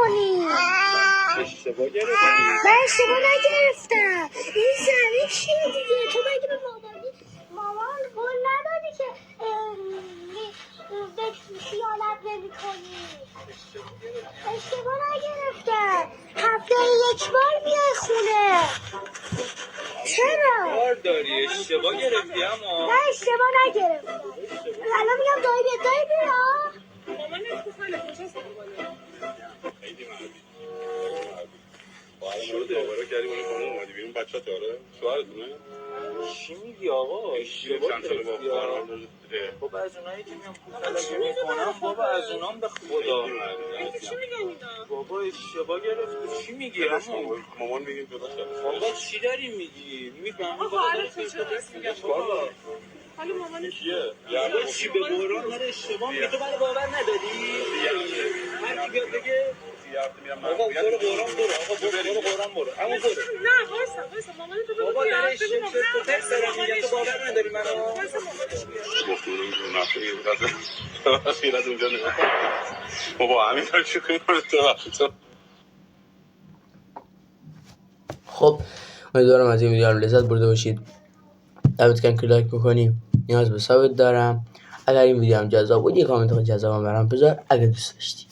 میکنی؟ اشتباه گرفتی. من اشتباه نگرفتم. این زمین چیه دیگه؟ تو مگه به مامان قول ندادی که به خیانت نمی کنی؟ اشتباه نگرفتم. هفته یک بار میای خونه. چرا؟ کار داری اشتباه گرفتی اما. نه اشتباه نگرفتم. الان میگم دایی بیا. مامانت تو خاله کجاست مامانت؟ خیلی شده دوباره کردی اون خانم اومدی بیرون بچه‌ت داره شوهرتونه چی میگی آقا اشتباه گرفتی بابا از اونایی که میام پول میکنم بابا از اونام به خدا چی میگن اینا؟ بابا اشتباه گرفتی چی میگی اما مامان میگیم جدا شد بابا چی داری میگی میفهمی آقا خواهرت کجاست؟ بابا حالا مامانت کیه یعنی چی به قرآن داره اشتباه میگه تو برای باور نداری هر کی بیاد بگه آقا برو قرآن برو آقا برو قرآن برو اما برو نه وایسا مامانت تو بگو بیا بگو تو تکس دارم میگم تو باور نداری منو وایسا مامانش بیاد گفتم خیرت اونجا نگاه بابا همین کار چی کنیم تو خب امیدوارم از این ویدیو هم لذت برده باشید. دمت گرم که لایک بکنی، نیاز به سابت دارم. اگر این ویدیو هم جذاب بود یه کامنت جذاب هم برام بذار اگه دوست داشتی.